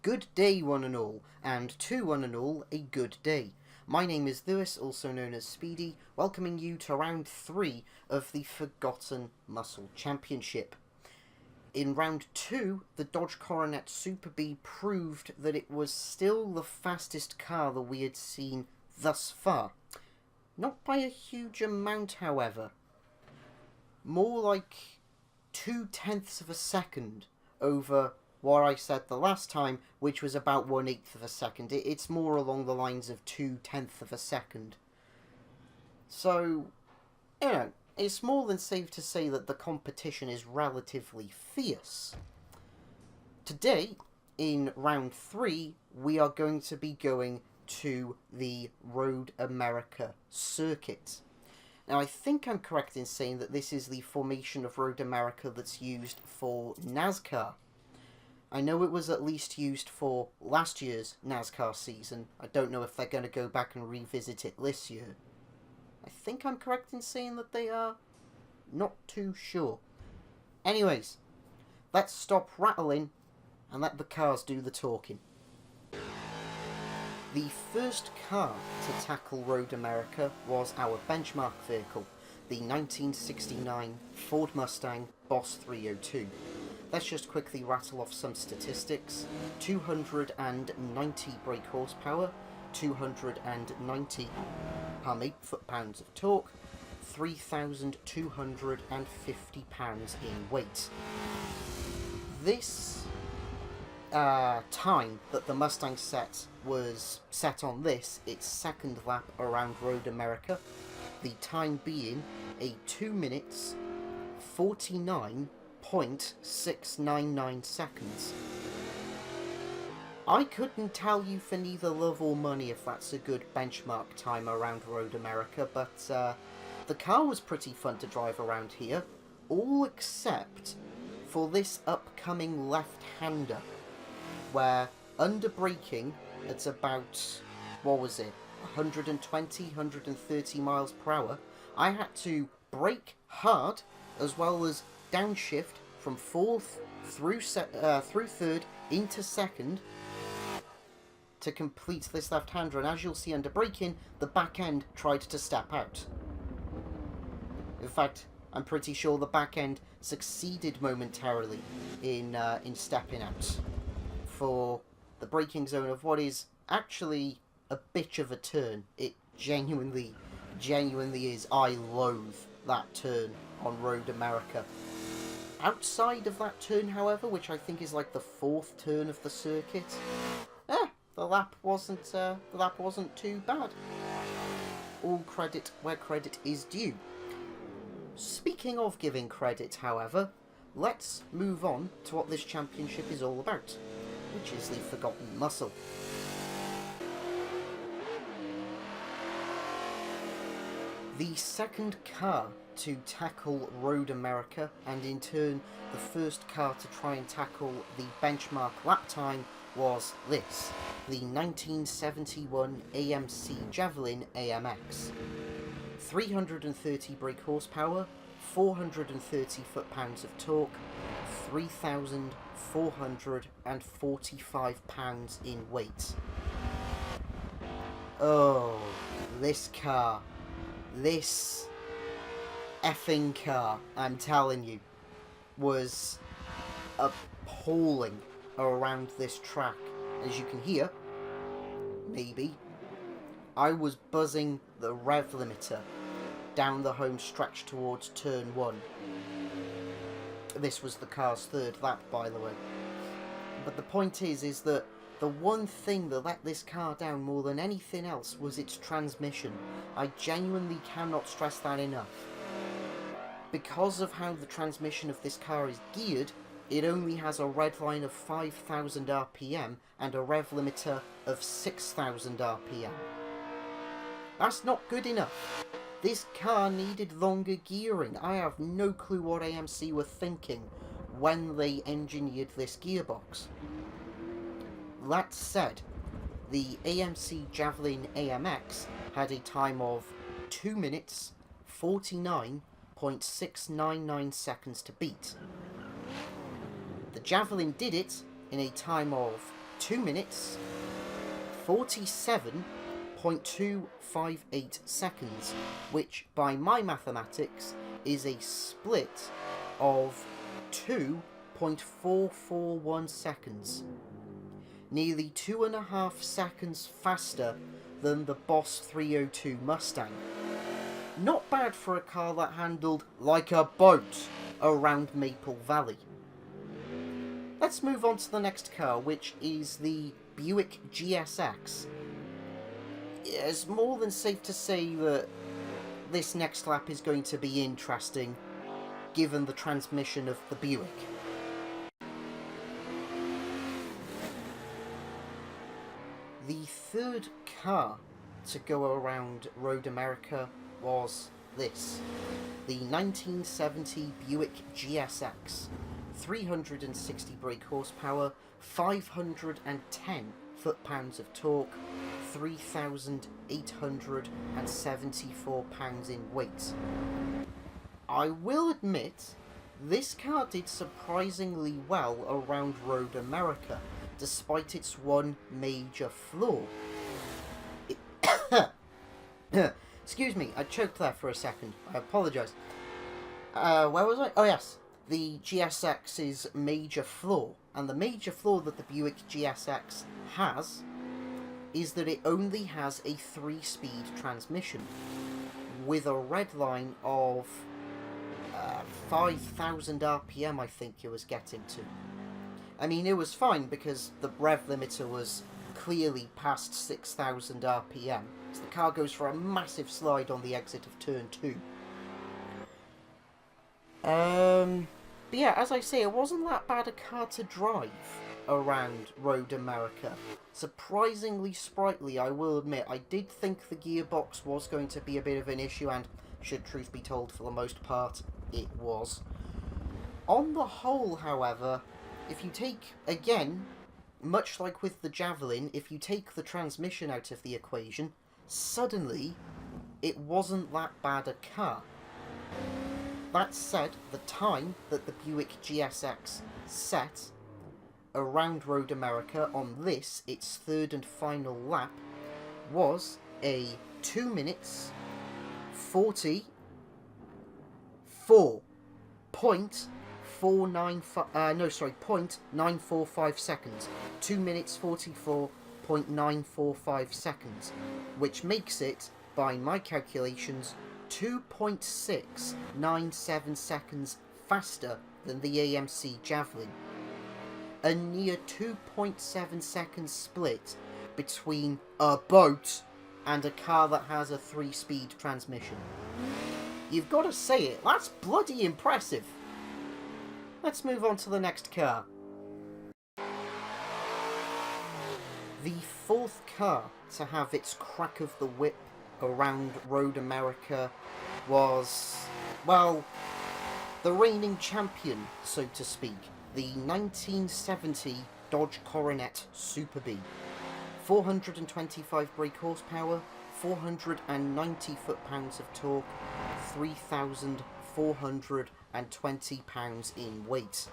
Good day, one and all, and to one and all, a good day. My name is Lewis, also known as Speedy, welcoming you to round 3 of the Forgotten Muscle Championship. In round 2, the Dodge Coronet Super B proved that it was still the fastest car that we had seen thus far. Not by a huge amount, however. More like 0.2 of a second over what I said the last time, which was about 1/8 of a second. It's more along the lines of 0.2 of a second. So, it's more than safe to say that the competition is relatively fierce. Today, in round 3, we are going to be going to the Road America circuit. Now, I think I'm correct in saying that this is the formation of Road America that's used for NASCAR. I know it was at least used for last year's NASCAR season. I don't know if they're going to go back and revisit it this year. I think I'm correct in saying that they are. Not too sure. Anyways, let's stop rattling and let the cars do the talking. The first car to tackle Road America was our benchmark vehicle, the 1969 Ford Mustang Boss 302. Let's just quickly rattle off some statistics. 290 brake horsepower, 290 foot-pounds of torque, 3,250 pounds in weight. This time that the Mustang was set on this, its second lap around Road America, the time being a 2 minutes 49.699 seconds. I couldn't tell you for neither love or money if that's a good benchmark time around Road America, but the car was pretty fun to drive around here, all except for this upcoming left-hander, where under braking at about, 120, 130 miles per hour, I had to brake hard as well as downshift from 4th through 3rd into 2nd to complete this left-hander, and as you'll see under braking, the back end tried to step out. In fact, I'm pretty sure the back end succeeded momentarily in stepping out for the braking zone of what is actually a bitch of a turn. It genuinely is. I loathe that turn on Road America. Outside of that turn, however, which I think is like the 4th turn of the circuit, the lap wasn't too bad. All credit where credit is due. Speaking of giving credit, however, let's move on to what this championship is all about, which is the Forgotten Muscle. The second car to tackle Road America, and in turn the first car to try and tackle the benchmark lap time, was this, the 1971 AMC Javelin AMX. 330 brake horsepower, 430 foot-pounds of torque, 3,445 pounds in weight. Oh, this car. This effing car, I'm telling you, was appalling around this track. As you can hear, maybe, I was buzzing the rev limiter down the home stretch towards turn 1. This was the car's 3rd lap, by the way. But the point is that the one thing that let this car down more than anything else was its transmission. I genuinely cannot stress that enough. Because of how the transmission of this car is geared, it only has a red line of 5,000 RPM and a rev limiter of 6,000 RPM. That's not good enough. This car needed longer gearing. I have no clue what AMC were thinking when they engineered this gearbox. That said, the AMC Javelin AMX had a time of 2 minutes 49.699 seconds to beat. The Javelin did it in a time of 2 minutes 47.258 seconds, which by my mathematics is a split of 2.441 seconds. Nearly 2.5 seconds faster than the Boss 302 Mustang. Not bad for a car that handled like a boat around Maple Valley. Let's move on to the next car, which is the Buick GSX. It's more than safe to say that this next lap is going to be interesting, given the transmission of the Buick. The third car to go around Road America was this, the 1970 Buick GSX. 360 brake horsepower, 510 foot-pounds of torque, 3,874 pounds in weight. I will admit, this car did surprisingly well around Road America, despite its one major flaw. Excuse me, I choked there for a second. I apologise. Where was I? Oh yes, the GSX's major flaw. And the major flaw that the Buick GSX has is that it only has a 3-speed transmission with a red line of 5,000 RPM, I think it was getting to. I mean, it was fine because the rev limiter was clearly past 6,000 RPM, so the car goes for a massive slide on the exit of turn 2. But yeah, as I say, it wasn't that bad a car to drive around Road America. Surprisingly sprightly, I will admit. I did think the gearbox was going to be a bit of an issue, and should truth be told, for the most part, it was. On the whole, however, if you take, again, much like with the Javelin, if you take the transmission out of the equation, suddenly it wasn't that bad a car. That said, the time that the Buick GSX set around Road America on this, its third and final lap, was a 2 minutes 0.945 seconds. 2 minutes 44.945 seconds, which makes it, by my calculations, 2.697 seconds faster than the AMC Javelin. A near 2.7 second split between a boat and a car that has a 3-speed transmission. You've got to say it, that's bloody impressive. Let's move on to the next car. The fourth car to have its crack of the whip around Road America was, well, the reigning champion, so to speak, the 1970 Dodge Coronet Super B. 425 brake horsepower, 490 foot-pounds of torque, 3,420 pounds in weight.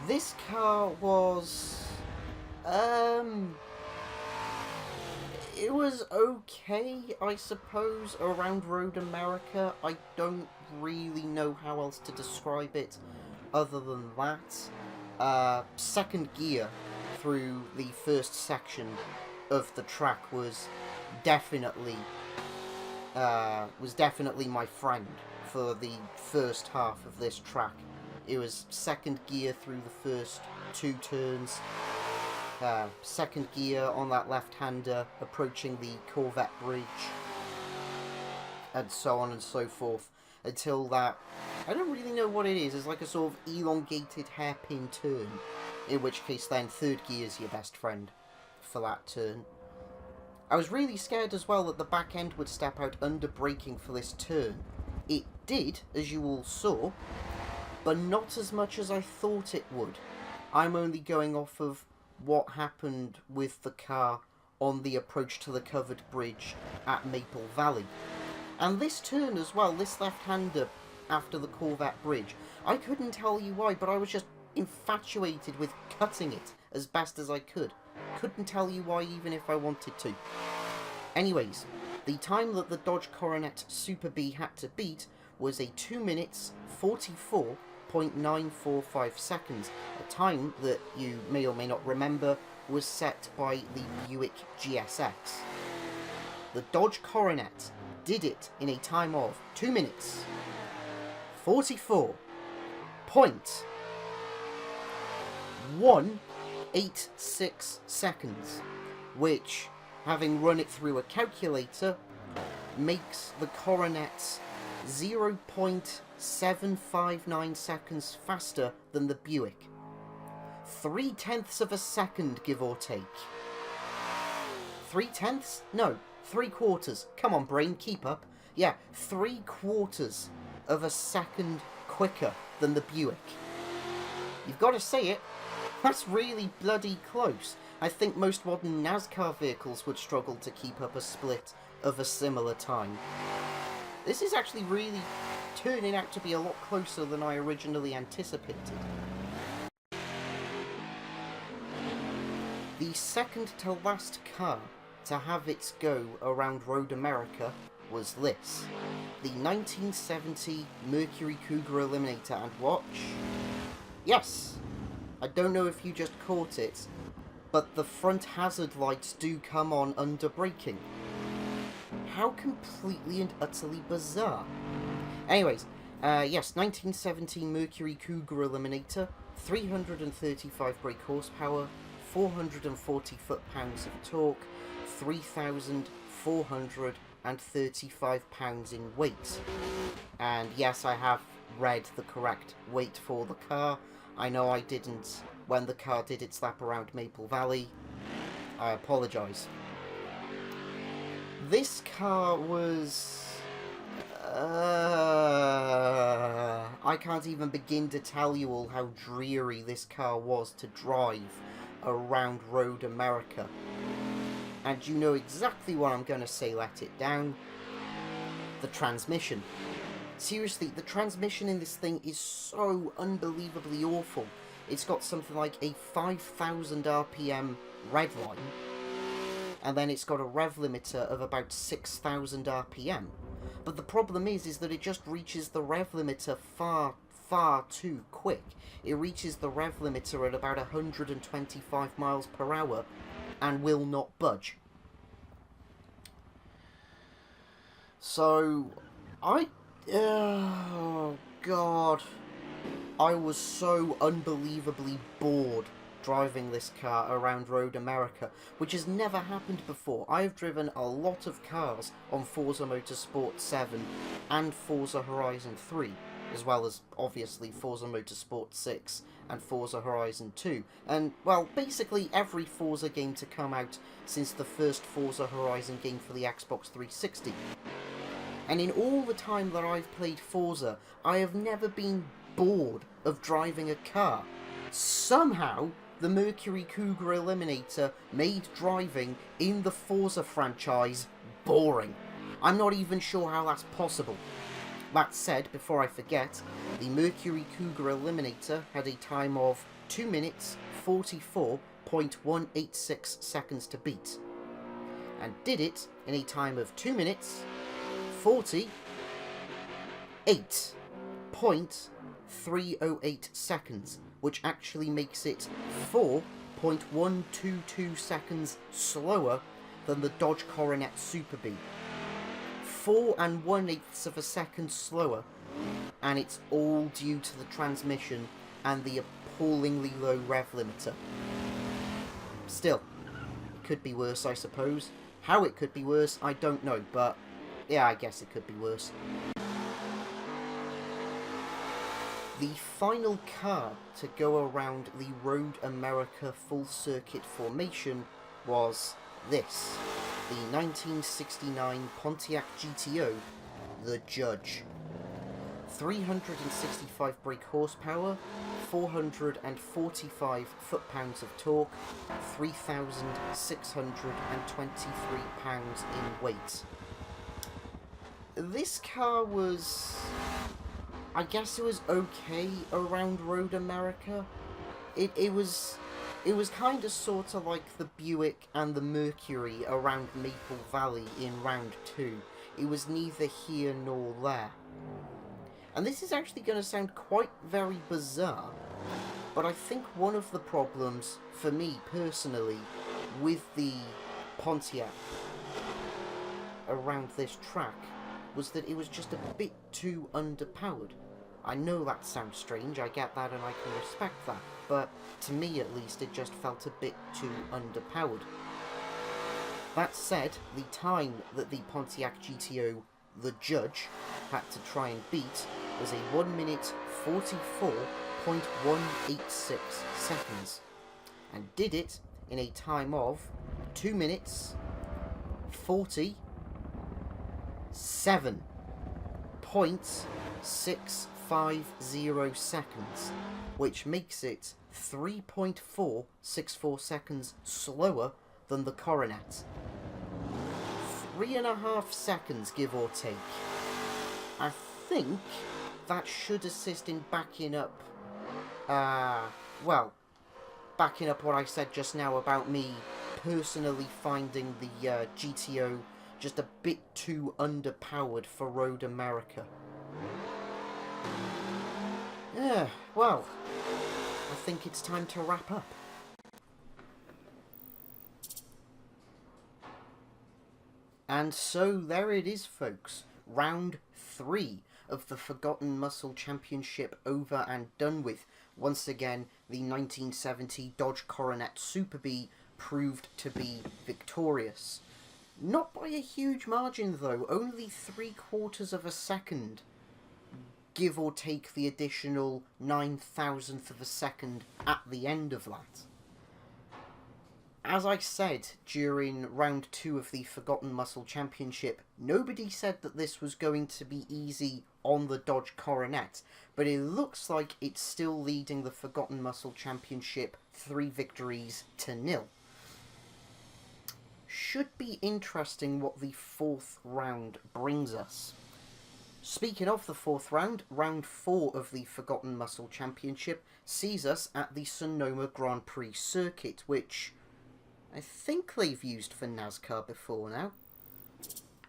This car was it was okay, I suppose, around Road America. I don't really know how else to describe it other than that. Second gear through the first section of the track was definitely my friend for the first half of this track. It was second gear through the first 2 turns. Second gear on that left-hander approaching the Corvette bridge, and so on and so forth, until that, I don't really know what it is, it's like a sort of elongated hairpin turn, in which case then third gear is your best friend for that turn. I was really scared as well that the back end would step out under braking for this turn. It did, as you all saw, but not as much as I thought it would. I'm only going off of what happened with the car on the approach to the covered bridge at Maple Valley. And this turn as well, this left-hander after the Corvette bridge, I couldn't tell you why, but I was just infatuated with cutting it as best as I could. Couldn't tell you why even if I wanted to. Anyways, the time that the Dodge Coronet Super B had to beat was a 2 minutes 44.945 seconds, a time that you may or may not remember was set by the Buick GSX. The Dodge Coronet did it in a time of 2 minutes 44.186 seconds, which, having run it through a calculator, makes the Coronet 0.759 seconds faster than the Buick. 0.3 of a second, give or take. 0.3? No, 0.75. Come on, brain, keep up. Yeah, 0.75 of a second quicker than the Buick. You've got to say it. That's really bloody close. I think most modern NASCAR vehicles would struggle to keep up a split of a similar time. This is actually really turning out to be a lot closer than I originally anticipated. The second to last car to have its go around Road America was this. The 1970 Mercury Cougar Eliminator, and watch. Yes, I don't know if you just caught it, but the front hazard lights do come on under braking. How completely and utterly bizarre. Anyways, yes, 1917 Mercury Cougar Eliminator, 335 brake horsepower, 440 foot-pounds of torque, 3,435 pounds in weight. And yes, I have read the correct weight for the car. I know I didn't when the car did its lap around Maple Valley. I apologise. This car was... I can't even begin to tell you all how dreary this car was to drive around Road America. And you know exactly what I'm going to say let it down. The transmission. Seriously, the transmission in this thing is so unbelievably awful. It's got something like a 5,000 RPM red line, and then it's got a rev limiter of about 6,000 RPM. But the problem is that it just reaches the rev limiter far too quick. It reaches the rev limiter at about 125 miles per hour and will not budge. So, oh god, I was so unbelievably bored driving this car around Road America, which has never happened before. I have driven a lot of cars on Forza Motorsport 7 and Forza Horizon 3, as well as, obviously, Forza Motorsport 6 and Forza Horizon 2, and, well, basically every Forza game to come out since the first Forza Horizon game for the Xbox 360. And in all the time that I've played Forza, I have never been bored of driving a car. Somehow, the Mercury Cougar Eliminator made driving in the Forza franchise boring. I'm not even sure how that's possible. That said, before I forget, the Mercury Cougar Eliminator had a time of 2 minutes 44.186 seconds to beat, and did it in a time of 2 minutes 48.308 seconds, which actually makes it 4.122 seconds slower than the Dodge Coronet Super B. 4 1/8 of a second slower, and it's all due to the transmission and the appallingly low rev limiter. Still, it could be worse, I suppose. How it could be worse, I don't know, but yeah, I guess it could be worse. The final car to go around the Road America full circuit formation was this, the 1969 Pontiac GTO, the Judge. 365 brake horsepower, 445 foot-pounds of torque, 3,623 pounds in weight. This car was... I guess it was okay around Road America. it was kind of sort of like the Buick and the Mercury around Maple Valley in round 2. It was neither here nor there. And this is actually going to sound quite very bizarre, but I think one of the problems, for me personally, with the Pontiac around this track was that it was just a bit too underpowered. I know that sounds strange, I get that and I can respect that, but to me at least it just felt a bit too underpowered. That said, the time that the Pontiac GTO, the judge, had to try and beat was a 1 minute 44.186 seconds, and did it in a time of 2 minutes 47.650 seconds, which makes it 3.464 seconds slower than the Coronet. 3.5 seconds, give or take. I think that should assist in backing up, backing up what I said just now about me personally finding the GTO just a bit too underpowered for Road America. Yeah, well, I think it's time to wrap up. And so there it is, folks. Round 3 of the Forgotten Muscle Championship over and done with. Once again, the 1970 Dodge Coronet Super B proved to be victorious. Not by a huge margin though, only 3/4 of a second. Give or take the additional 9,000th of a second at the end of that. As I said during round 2 of the Forgotten Muscle Championship, nobody said that this was going to be easy on the Dodge Coronet, but it looks like it's still leading the Forgotten Muscle Championship 3 victories to 0. Should be interesting what the 4th round brings us. Speaking of the 4th round, round 4 of the Forgotten Muscle Championship sees us at the Sonoma Grand Prix circuit, which I think they've used for NASCAR before now.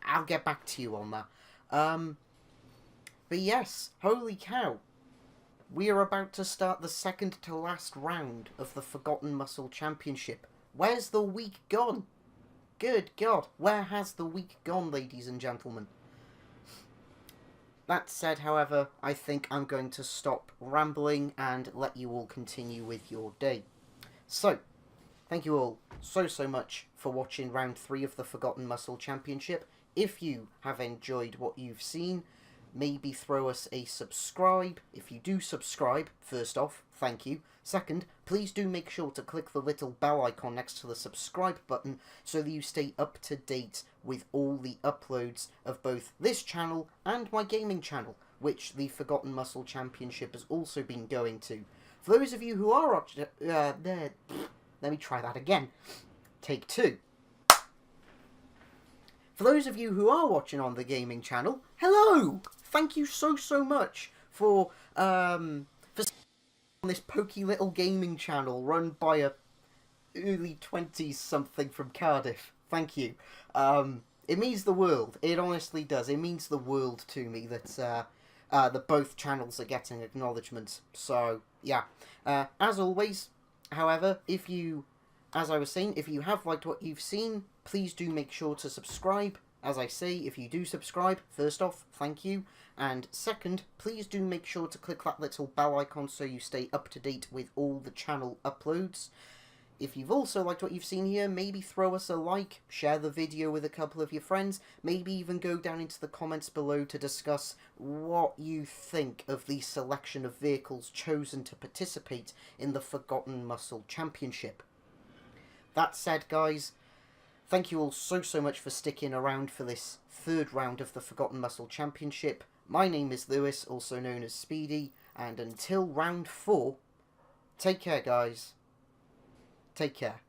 I'll get back to you on that. But yes, holy cow. We are about to start the second to last round of the Forgotten Muscle Championship. Where's the week gone? Good God, where has the week gone, ladies and gentlemen? That said, however, I think I'm going to stop rambling and let you all continue with your day. So, thank you all so much for watching round 3 of the Forgotten Muscle Championship. If you have enjoyed what you've seen, maybe throw us a subscribe. If you do subscribe, first off, thank you. Second, please do make sure to click the little bell icon next to the subscribe button so that you stay up to date with all the uploads of both this channel and my gaming channel, which the Forgotten Muscle Championship has also been going to. For those of you who are watching, let me try that again. Take 2. For those of you who are watching on the gaming channel, hello! Thank you so much for on this pokey little gaming channel run by a early 20s something from Cardiff. Thank you. It means the world. It honestly does. It means the world to me that both channels are getting acknowledgement. So, yeah. As always, however, as I was saying, if you have liked what you've seen, please do make sure to subscribe. As I say, if you do subscribe, first off, thank you. And second, please do make sure to click that little bell icon so you stay up to date with all the channel uploads. If you've also liked what you've seen here, maybe throw us a like, share the video with a couple of your friends, maybe even go down into the comments below to discuss what you think of the selection of vehicles chosen to participate in the Forgotten Muscle Championship. That said, guys, thank you all so much for sticking around for this 3rd round of the Forgotten Muscle Championship. My name is Lewis, also known as Speedy, and until round 4, take care, guys. Take care.